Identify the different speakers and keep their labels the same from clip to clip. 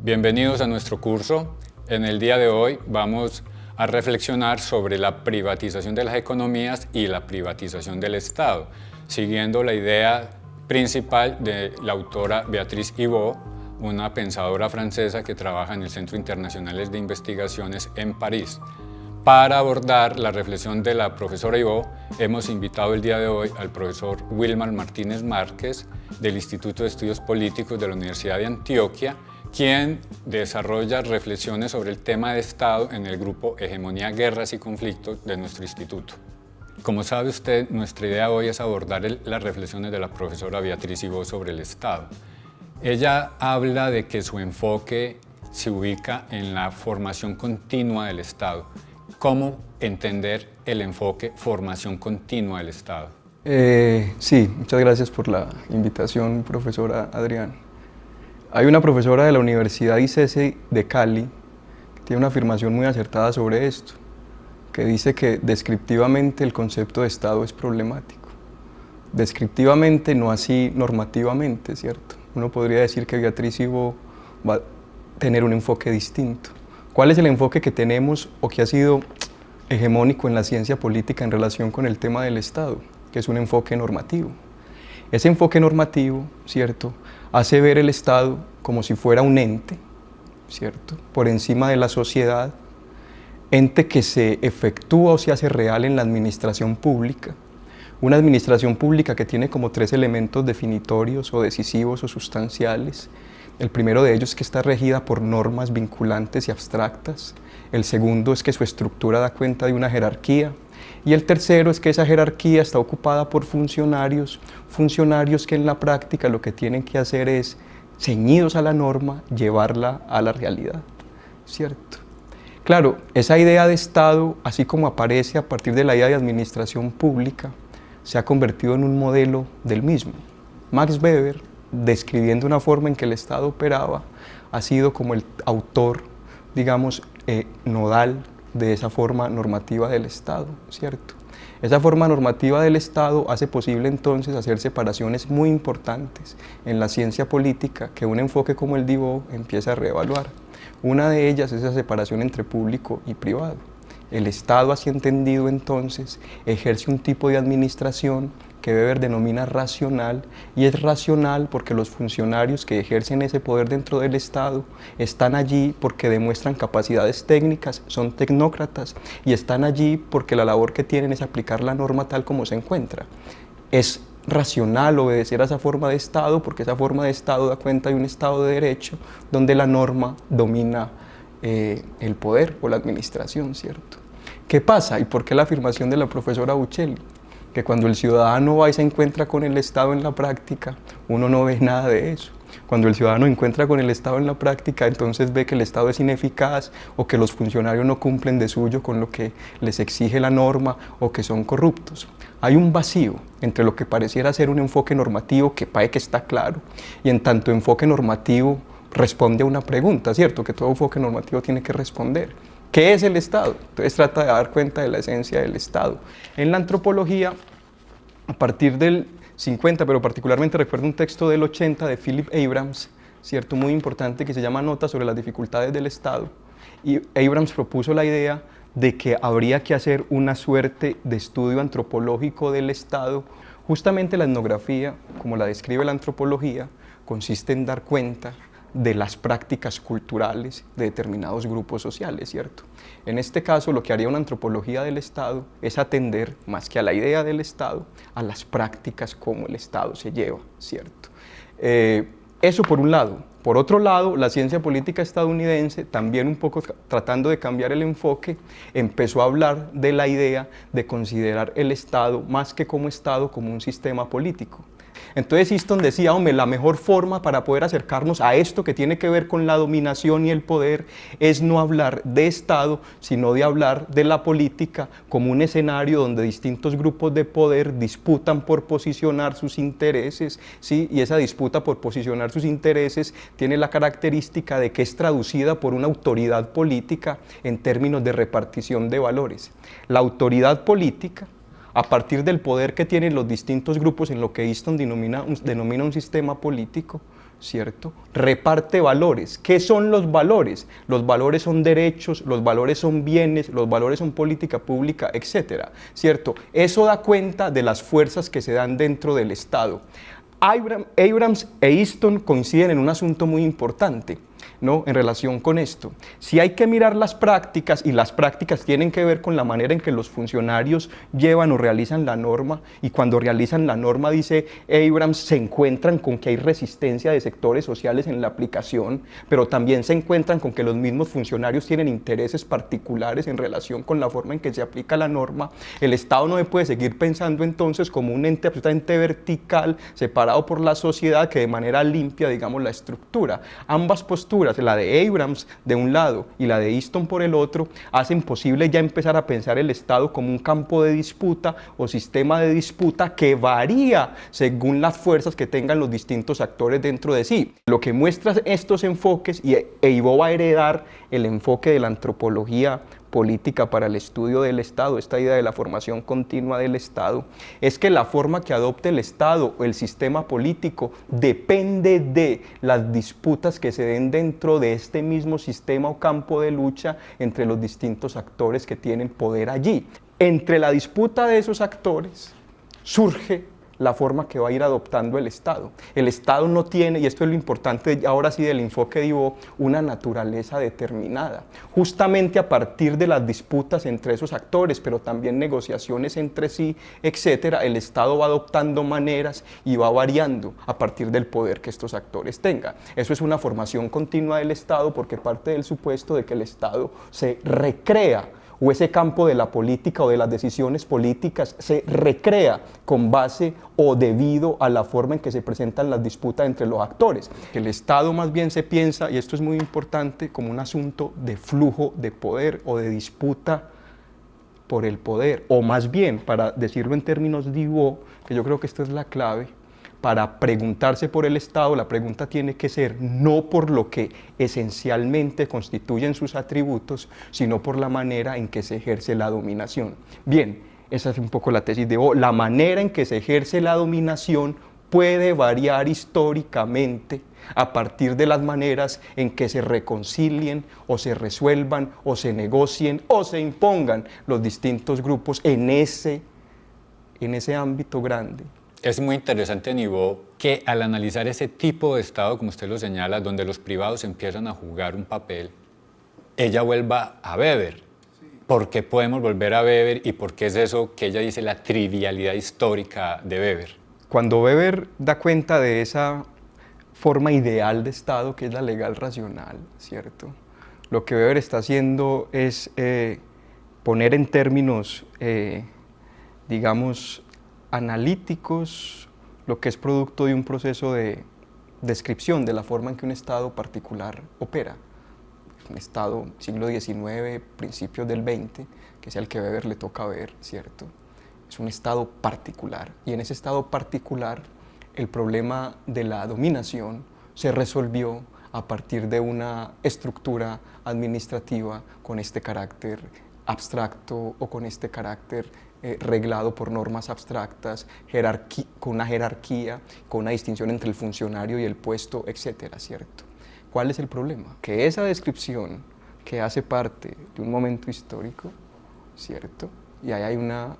Speaker 1: Bienvenidos a nuestro curso. En el día de hoy vamos a reflexionar sobre la privatización de las economías y la privatización del Estado, siguiendo la idea principal de la autora Béatrice Hivot, una pensadora francesa que trabaja en el Centro Internacional de Investigaciones en París. Para abordar la reflexión de la profesora Hivot, hemos invitado el día de hoy al profesor Wilmar Martínez Márquez del Instituto de Estudios Políticos de la Universidad de Antioquia, quien desarrolla reflexiones sobre el tema de Estado en el grupo Hegemonía, Guerras y Conflictos de nuestro instituto. Como sabe usted, nuestra idea hoy es abordar las reflexiones de la profesora Béatrice Hivot sobre el Estado. Ella habla de que su enfoque se ubica en la formación continua del Estado. ¿Cómo entender el enfoque formación continua del Estado?
Speaker 2: Sí, muchas gracias por la invitación, profesora Adrián. Hay una profesora de la Universidad ICESI de Cali que tiene una afirmación muy acertada sobre esto, que dice que descriptivamente el concepto de Estado es problemático. Descriptivamente, no así normativamente, ¿cierto? Uno podría decir que Béatrice Hivot va a tener un enfoque distinto. ¿Cuál es el enfoque que tenemos o que ha sido hegemónico en la ciencia política en relación con el tema del Estado? Que es un enfoque normativo. Ese enfoque normativo, ¿cierto?, hace ver el Estado como si fuera un ente, ¿cierto?, por encima de la sociedad, ente que se efectúa o se hace real en la administración pública. Una administración pública que tiene como tres elementos definitorios o decisivos o sustanciales. El primero de ellos es que está regida por normas vinculantes y abstractas. El segundo es que su estructura da cuenta de una jerarquía. Y el tercero es que esa jerarquía está ocupada por funcionarios que en la práctica lo que tienen que hacer es, ceñidos a la norma, llevarla a la realidad, ¿cierto? Claro, esa idea de Estado, así como aparece a partir de la idea de administración pública, se ha convertido en un modelo del mismo. Max Weber, describiendo una forma en que el Estado operaba, ha sido como el autor, digamos, nodal de esa forma normativa del Estado, ¿cierto? Esa forma normativa del Estado hace posible entonces hacer separaciones muy importantes en la ciencia política que un enfoque como el de Hivot empieza a reevaluar. Una de ellas es esa separación entre público y privado. El Estado, así entendido entonces, ejerce un tipo de administración que Weber denomina racional, y es racional porque los funcionarios que ejercen ese poder dentro del Estado están allí porque demuestran capacidades técnicas, son tecnócratas, y están allí porque la labor que tienen es aplicar la norma tal como se encuentra. Es racional obedecer a esa forma de Estado porque esa forma de Estado da cuenta de un Estado de derecho donde la norma domina el poder o la administración, ¿cierto? ¿Qué pasa? ¿Y por qué la afirmación de la profesora Buccelli? Que cuando el ciudadano va y se encuentra con el Estado en la práctica, uno no ve nada de eso. Cuando el ciudadano encuentra con el Estado en la práctica, entonces ve que el Estado es ineficaz o que los funcionarios no cumplen de suyo con lo que les exige la norma o que son corruptos. Hay un vacío entre lo que pareciera ser un enfoque normativo que parece que está claro y en tanto enfoque normativo responde a una pregunta, ¿cierto? Que todo enfoque normativo tiene que responder. ¿Qué es el Estado? Entonces trata de dar cuenta de la esencia del Estado. En la antropología, a partir del 50, pero particularmente recuerdo un texto del 80 de Philip Abrams, ¿cierto?, muy importante, que se llama Notas sobre las dificultades del Estado. Y Abrams propuso la idea de que habría que hacer una suerte de estudio antropológico del Estado. Justamente la etnografía, como la describe la antropología, consiste en dar cuenta de las prácticas culturales de determinados grupos sociales, ¿cierto? En este caso, lo que haría una antropología del Estado es atender, más que a la idea del Estado, a las prácticas como el Estado se lleva, ¿cierto? Eso por un lado. Por otro lado, la ciencia política estadounidense, también un poco tratando de cambiar el enfoque, empezó a hablar de la idea de considerar el Estado, más que como Estado, como un sistema político. Entonces Easton decía, hombre, la mejor forma para poder acercarnos a esto que tiene que ver con la dominación y el poder es no hablar de Estado, sino de hablar de la política como un escenario donde distintos grupos de poder disputan por posicionar sus intereses, ¿sí? Y esa disputa por posicionar sus intereses tiene la característica de que es traducida por una autoridad política en términos de repartición de valores. La autoridad política, a partir del poder que tienen los distintos grupos en lo que Easton denomina un sistema político, ¿cierto? Reparte valores. ¿Qué son los valores? Los valores son derechos, los valores son bienes, los valores son política pública, etcétera, ¿cierto? Eso da cuenta de las fuerzas que se dan dentro del Estado. Abrams e Easton coinciden en un asunto muy importante, ¿no? En relación con esto. Si hay que mirar las prácticas, y las prácticas tienen que ver con la manera en que los funcionarios llevan o realizan la norma, y cuando realizan la norma, dice Abrams, se encuentran con que hay resistencia de sectores sociales en la aplicación, pero también se encuentran con que los mismos funcionarios tienen intereses particulares en relación con la forma en que se aplica la norma. El Estado no se puede seguir pensando entonces como un ente absolutamente vertical, separado por la sociedad, que de manera limpia, digamos, la estructura. Ambas posturas, la de Abrams de un lado y la de Easton por el otro, hacen posible ya empezar a pensar el Estado como un campo de disputa o sistema de disputa que varía según las fuerzas que tengan los distintos actores dentro de sí. Lo que muestra estos enfoques, y Ivo va a heredar el enfoque de la antropología política para el estudio del Estado, esta idea de la formación continua del Estado, es que la forma que adopte el Estado o el sistema político depende de las disputas que se den dentro de este mismo sistema o campo de lucha entre los distintos actores que tienen poder allí. Entre la disputa de esos actores surge la forma que va a ir adoptando el Estado. El Estado no tiene, y esto es lo importante ahora sí del enfoque de Ivo, una naturaleza determinada. Justamente a partir de las disputas entre esos actores, pero también negociaciones entre sí, etcétera, el Estado va adoptando maneras y va variando a partir del poder que estos actores tengan. Eso es una formación continua del Estado, porque parte del supuesto de que el Estado se recrea, o ese campo de la política o de las decisiones políticas se recrea con base o debido a la forma en que se presentan las disputas entre los actores. El Estado más bien se piensa, y esto es muy importante, como un asunto de flujo de poder o de disputa por el poder, o más bien, para decirlo en términos de Ivo, que yo creo que esta es la clave, para preguntarse por el Estado, la pregunta tiene que ser no por lo que esencialmente constituyen sus atributos, sino por la manera en que se ejerce la dominación. Bien, esa es un poco la tesis de Ivo. La manera en que se ejerce la dominación puede variar históricamente a partir de las maneras en que se reconcilien o se resuelvan o se negocien o se impongan los distintos grupos en ese ámbito grande.
Speaker 1: Es muy interesante, Nivo, que al analizar ese tipo de Estado, como usted lo señala, donde los privados empiezan a jugar un papel, ella vuelva a Weber. ¿Por qué podemos volver a Weber y por qué es eso que ella dice la trivialidad histórica de Weber?
Speaker 2: Cuando Weber da cuenta de esa forma ideal de Estado, que es la legal racional, ¿cierto? Lo que Weber está haciendo es poner en términos, digamos, analíticos, lo que es producto de un proceso de descripción de la forma en que un Estado particular opera. Un Estado siglo XIX, principios del XX, que es el que Weber le toca ver, ¿cierto? Es un Estado particular, y en ese Estado particular el problema de la dominación se resolvió a partir de una estructura administrativa con este carácter abstracto o con este carácter reglado por normas abstractas, con una jerarquía, con una distinción entre el funcionario y el puesto, etcétera, ¿cierto? ¿Cuál es el problema? Que esa descripción que hace parte de un momento histórico, ¿cierto? Y ahí hay una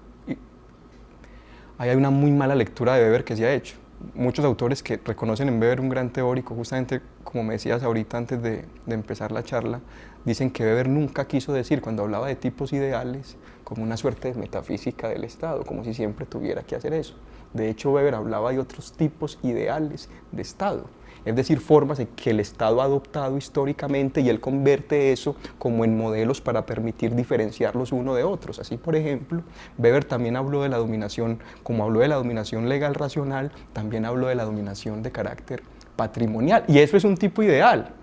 Speaker 2: muy mala lectura de Weber que se ha hecho. Muchos autores que reconocen en Weber un gran teórico, justamente como me decías ahorita antes de empezar la charla, dicen que Weber nunca quiso decir, cuando hablaba de tipos ideales, como una suerte de metafísica del Estado, como si siempre tuviera que hacer eso. De hecho, Weber hablaba de otros tipos ideales de Estado, es decir, formas en que el Estado ha adoptado históricamente, y él convierte eso como en modelos para permitir diferenciarlos uno de otros. Así, por ejemplo, Weber también habló de la dominación, como habló de la dominación legal racional, también habló de la dominación de carácter patrimonial, y eso es un tipo ideal.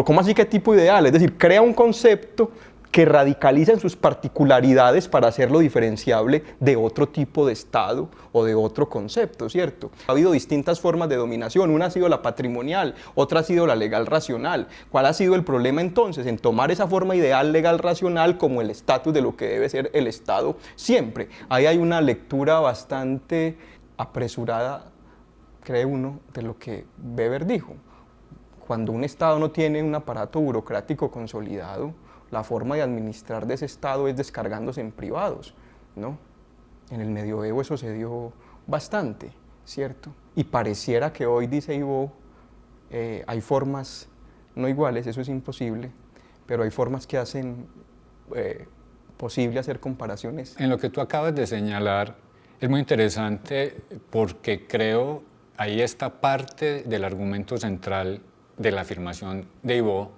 Speaker 2: ¿Cómo así que tipo ideal? Es decir, crea un concepto que radicaliza en sus particularidades para hacerlo diferenciable de otro tipo de Estado o de otro concepto, ¿cierto? Ha habido distintas formas de dominación, una ha sido la patrimonial, otra ha sido la legal racional. ¿Cuál ha sido el problema entonces? En tomar esa forma ideal legal racional como el estatus de lo que debe ser el Estado siempre. Ahí hay una lectura bastante apresurada cree uno, de lo que Weber dijo. Cuando un Estado no tiene un aparato burocrático consolidado, la forma de administrar de ese Estado es descargándose en privados, ¿no? En el medioevo eso se dio bastante, ¿cierto? Y pareciera que hoy, dice Ivo, hay formas no iguales, eso es imposible, pero hay formas que hacen posible hacer comparaciones.
Speaker 1: En lo que tú acabas de señalar es muy interesante porque creo ahí está parte del argumento central de la afirmación de Ivo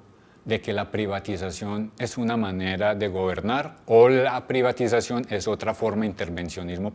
Speaker 1: de que la privatización es una manera de gobernar o la privatización es otra forma de intervencionismo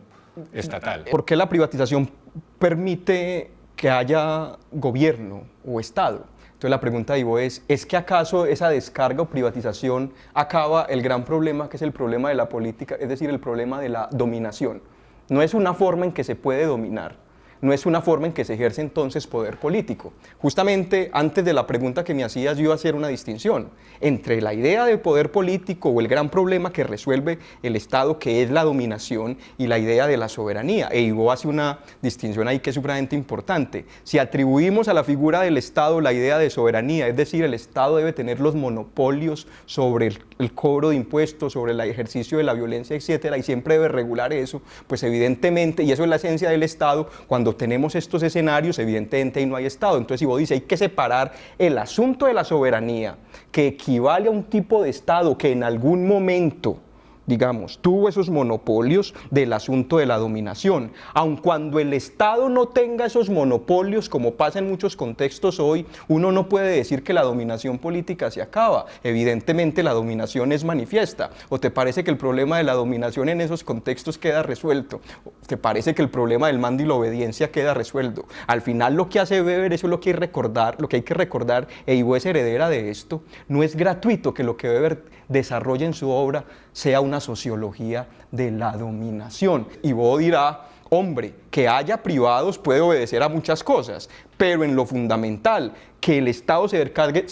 Speaker 1: estatal.
Speaker 2: ¿Por qué la privatización permite que haya gobierno o Estado? Entonces la pregunta de Ivo ¿es que acaso esa descarga o privatización acaba el gran problema, que es el problema de la política, es decir, el problema de la dominación? No es una forma en que se puede dominar, no es una forma en que se ejerce entonces poder político. Justamente antes de la pregunta que me hacías yo iba a hacer una distinción entre la idea de poder político o el gran problema que resuelve el Estado, que es la dominación, y la idea de la soberanía. E Ivo hace una distinción ahí que es supremamente importante. Si atribuimos a la figura del Estado la idea de soberanía, es decir, el Estado debe tener los monopolios sobre el cobro de impuestos, sobre el ejercicio de la violencia, etcétera, y siempre debe regular eso, pues evidentemente, y eso es la esencia del Estado, cuando tenemos estos escenarios, evidentemente ahí no hay Estado. Entonces Ivo dice, hay que separar el asunto de la soberanía, que equivale a un tipo de Estado que en algún momento, digamos, tuvo esos monopolios, del asunto de la dominación. Aun cuando el Estado no tenga esos monopolios, como pasa en muchos contextos hoy, uno no puede decir que la dominación política se acaba. Evidentemente la dominación es manifiesta. ¿O te parece que el problema de la dominación en esos contextos queda resuelto? ¿Te parece que el problema del mando y la obediencia queda resuelto? Al final lo que hace Weber, eso es lo que hay que recordar, e Ivo es heredera de esto, no es gratuito que lo que Weber desarrolla en su obra sea una sociología de la dominación. Ivo dirá, hombre, que haya privados puede obedecer a muchas cosas, pero en lo fundamental, que el Estado se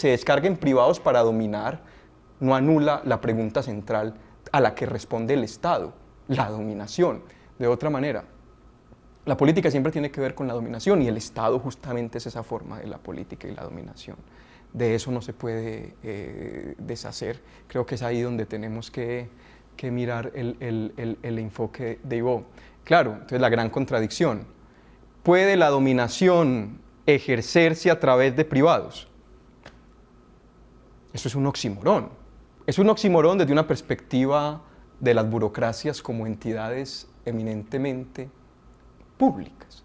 Speaker 2: descargue en privados para dominar, no anula la pregunta central a la que responde el Estado, la dominación. De otra manera, la política siempre tiene que ver con la dominación y el Estado justamente es esa forma de la política y la dominación. De eso no se puede deshacer. Creo que es ahí donde tenemos que mirar el enfoque de Ivo. Claro, entonces la gran contradicción. ¿Puede la dominación ejercerse a través de privados? Eso es un oxímoron. Es un oxímoron desde una perspectiva de las burocracias como entidades eminentemente públicas,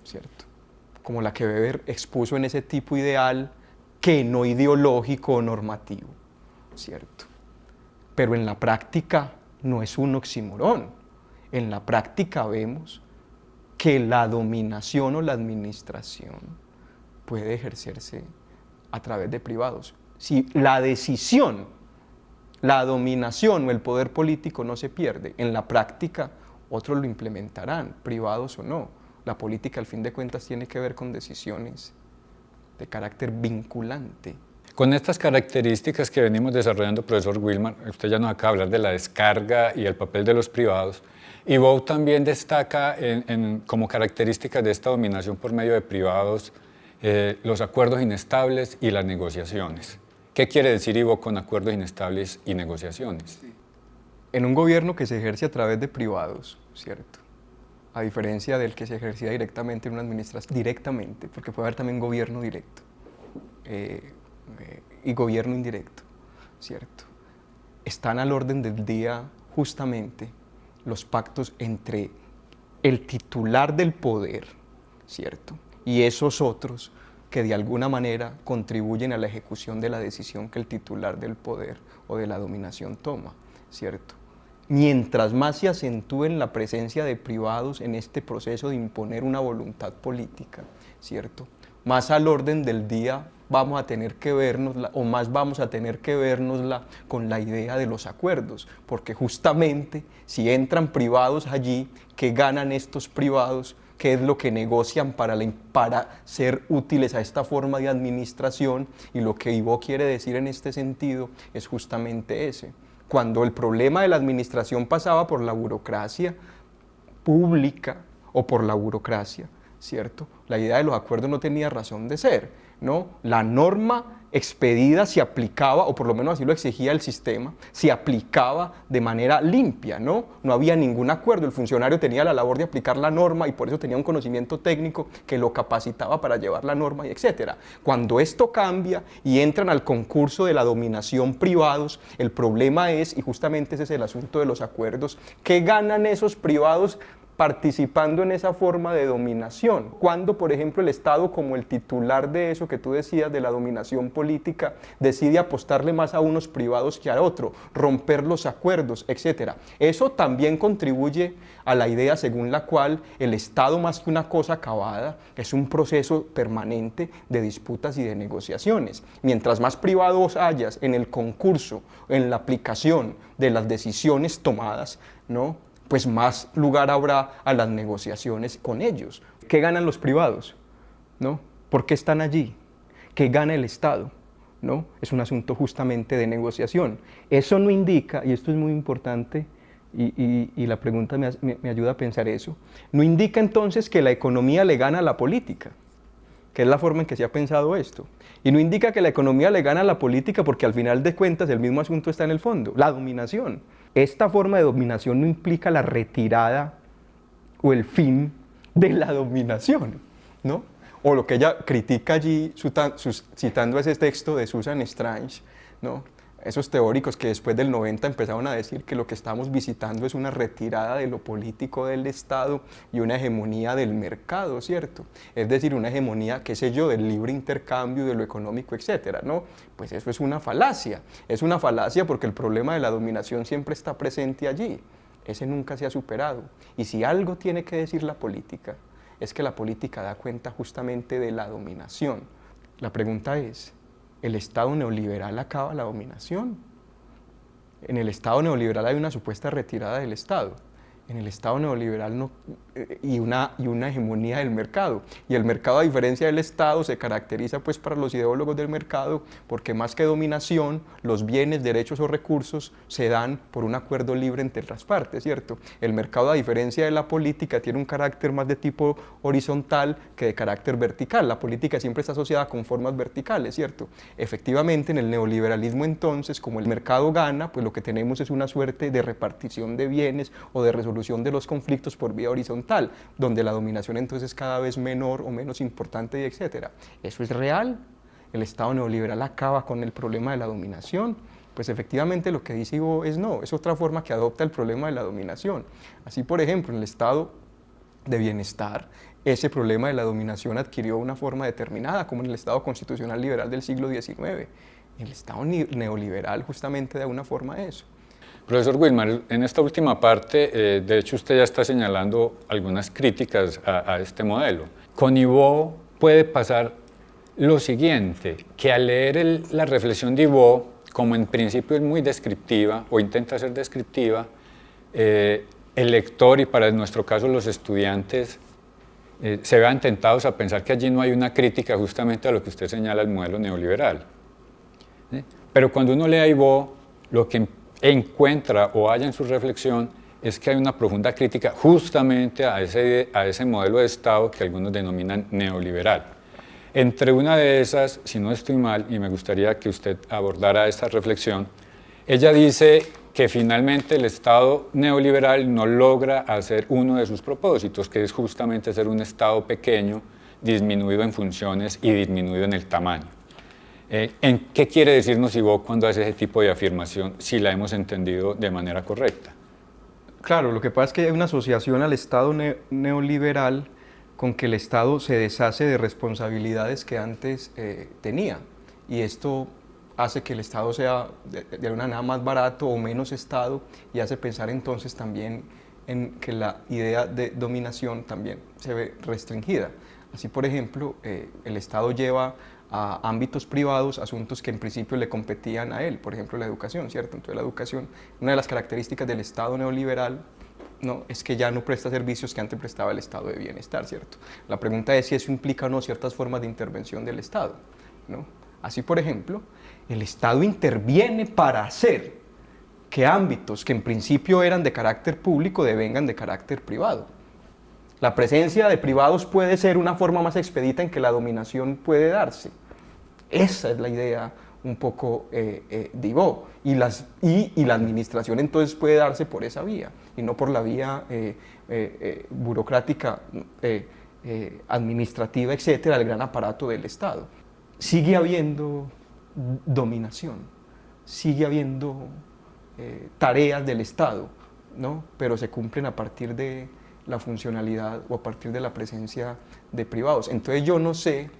Speaker 2: ¿cierto? Como la que Weber expuso en ese tipo ideal que no ideológico o normativo, ¿cierto? Pero en la práctica no es un oxímoron. En la práctica vemos que la dominación o la administración puede ejercerse a través de privados. Si la decisión, la dominación o el poder político no se pierde, en la práctica otros lo implementarán, privados o no. La política al fin de cuentas tiene que ver con decisiones de carácter vinculante.
Speaker 1: Con estas características que venimos desarrollando, profesor Wilmar, usted ya nos acaba de hablar de la descarga y el papel de los privados, y Ivo también destaca como características de esta dominación por medio de privados los acuerdos inestables y las negociaciones. ¿Qué quiere decir Ivo con acuerdos inestables y negociaciones?
Speaker 2: En un gobierno que se ejerce a través de privados, ¿cierto? A diferencia del que se ejercía directamente en una administración, directamente, porque puede haber también gobierno directo y gobierno indirecto, ¿cierto? Están al orden del día justamente los pactos entre el titular del poder, ¿cierto? Y esos otros que de alguna manera contribuyen a la ejecución de la decisión que el titular del poder o de la dominación toma, ¿cierto? Mientras más se acentúe la presencia de privados en este proceso de imponer una voluntad política, ¿cierto? Más al orden del día vamos a tener que vernosla, o más vamos a tener que vernosla con la idea de los acuerdos, porque justamente si entran privados allí, ¿qué ganan estos privados? ¿Qué es lo que negocian para ser útiles a esta forma de administración? Y lo que Ivo quiere decir en este sentido es justamente ese. Cuando el problema de la administración pasaba por la burocracia pública o por la burocracia ¿cierto? La idea de los acuerdos no tenía razón de ser, ¿no? La norma expedida se aplicaba, o por lo menos así lo exigía el sistema, se aplicaba de manera limpia, ¿no? No había ningún acuerdo, el funcionario tenía la labor de aplicar la norma y por eso tenía un conocimiento técnico que lo capacitaba para llevar la norma y etcétera. Cuando esto cambia y entran al concurso de la dominación privados, el problema es, y justamente ese es el asunto de los acuerdos, ¿qué ganan esos privados participando en esa forma de dominación? Cuando, por ejemplo, el Estado, como el titular de eso que tú decías, de la dominación política, decide apostarle más a unos privados que a otro, romper los acuerdos, etc. Eso también contribuye a la idea según la cual el Estado, más que una cosa acabada, es un proceso permanente de disputas y de negociaciones. Mientras más privados hayas en el concurso, en la aplicación de las decisiones tomadas, ¿no?, pues más lugar habrá a las negociaciones con ellos. ¿Qué ganan los privados? ¿No? ¿Por qué están allí? ¿Qué gana el Estado? ¿No? Es un asunto justamente de negociación. Eso no indica, y esto es muy importante, y la pregunta me ayuda a pensar eso, no indica entonces que la economía le gana a la política, que es la forma en que se ha pensado esto. Y no indica que la economía le gana a la política porque al final de cuentas el mismo asunto está en el fondo, la dominación. Esta forma de dominación no implica la retirada o el fin de la dominación, ¿no? O lo que ella critica allí, citando ese texto de Susan Strange, ¿no?, esos teóricos que después del 90 empezaron a decir que lo que estamos visitando es una retirada de lo político del Estado y una hegemonía del mercado, ¿cierto? Es decir, una hegemonía, qué sé yo, del libre intercambio, de lo económico, etcétera, ¿no? Pues eso es una falacia porque el problema de la dominación siempre está presente allí, ese nunca se ha superado. Y si algo tiene que decir la política, es que la política da cuenta justamente de la dominación. La pregunta es, ¿el Estado neoliberal acaba la dominación? En el Estado neoliberal hay una supuesta retirada del Estado. En el Estado neoliberal no, y una hegemonía del mercado. Y el mercado, a diferencia del Estado, se caracteriza pues para los ideólogos del mercado porque más que dominación, los bienes, derechos o recursos se dan por un acuerdo libre entre las partes, ¿cierto? El mercado, a diferencia de la política, tiene un carácter más de tipo horizontal que de carácter vertical. La política siempre está asociada con formas verticales, ¿cierto? Efectivamente, en el neoliberalismo entonces, como el mercado gana, pues lo que tenemos es una suerte de repartición de bienes o de resolución de los conflictos por vía horizontal, donde la dominación entonces es cada vez menor o menos importante, y etcétera. ¿Eso es real? ¿El Estado neoliberal acaba con el problema de la dominación? Pues efectivamente lo que dice Ivo es no, es otra forma que adopta el problema de la dominación. Así, por ejemplo, en el estado de bienestar, ese problema de la dominación adquirió una forma determinada, como en el Estado constitucional liberal del siglo XIX. El Estado neoliberal justamente da una forma eso.
Speaker 1: Profesor Wilmar, en esta última parte, de hecho usted ya está señalando algunas críticas a este modelo. Con Ivo puede pasar lo siguiente, que al leer la reflexión de Ivo, como en principio es muy descriptiva o intenta ser descriptiva, el lector y para nuestro caso los estudiantes se vean tentados a pensar que allí no hay una crítica justamente a lo que usted señala, el modelo neoliberal. ¿Sí? Pero cuando uno lee a Ivo, lo que encuentra o halla en su reflexión es que hay una profunda crítica justamente a ese modelo de Estado que algunos denominan neoliberal. Entre una de esas, si no estoy mal, y me gustaría que usted abordara esta reflexión, ella dice que finalmente el Estado neoliberal no logra hacer uno de sus propósitos, que es justamente ser un Estado pequeño, disminuido en funciones y disminuido en el tamaño. ¿En qué quiere decirnos Ivo cuando hace ese tipo de afirmación, si la hemos entendido de manera correcta?
Speaker 2: Claro, lo que pasa es que hay una asociación al Estado neoliberal con que el Estado se deshace de responsabilidades que antes tenía, y esto hace que el Estado sea de alguna manera más barato o menos Estado, y hace pensar entonces también en que la idea de dominación también se ve restringida. Así, por ejemplo, el Estado lleva a ámbitos privados asuntos que en principio le competían a él, por ejemplo la educación, ¿cierto? Entonces la educación, una de las características del Estado neoliberal, ¿no?, es que ya no presta servicios que antes prestaba el Estado de bienestar, ¿cierto? La pregunta es si eso implica o no ciertas formas de intervención del Estado, ¿no? Así, por ejemplo, el Estado interviene para hacer que ámbitos que en principio eran de carácter público devengan de carácter privado. La presencia de privados puede ser una forma más expedita en que la dominación puede darse. Esa es la idea un poco de Ivo. Y la administración entonces puede darse por esa vía y no por la vía burocrática, administrativa, etcétera, del gran aparato del Estado. Sigue habiendo dominación, sigue habiendo tareas del Estado, ¿no? Pero se cumplen a partir de la funcionalidad o a partir de la presencia de privados. Entonces yo no sé,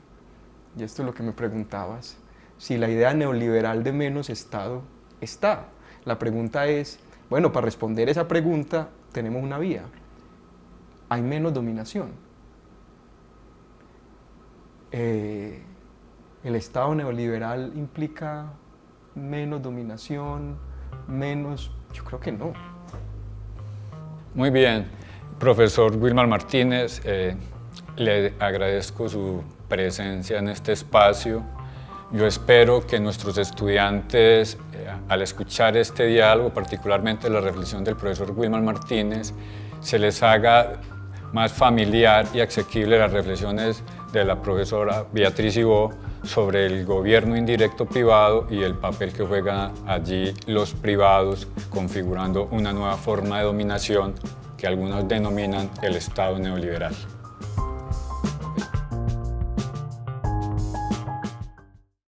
Speaker 2: y esto es lo que me preguntabas, si la idea neoliberal de menos Estado está. La pregunta es, bueno, para responder esa pregunta tenemos una vía. Hay menos dominación. ¿El Estado neoliberal implica menos dominación, menos? Yo creo que no.
Speaker 1: Muy bien. Profesor Wilmar Martínez, le agradezco su presencia en este espacio. Yo espero que nuestros estudiantes, al escuchar este diálogo, particularmente la reflexión del profesor Wilmar Martínez, se les haga más familiar y asequible las reflexiones de la profesora Beatriz Ivo sobre el gobierno indirecto privado y el papel que juegan allí los privados, configurando una nueva forma de dominación que algunos denominan el Estado neoliberal.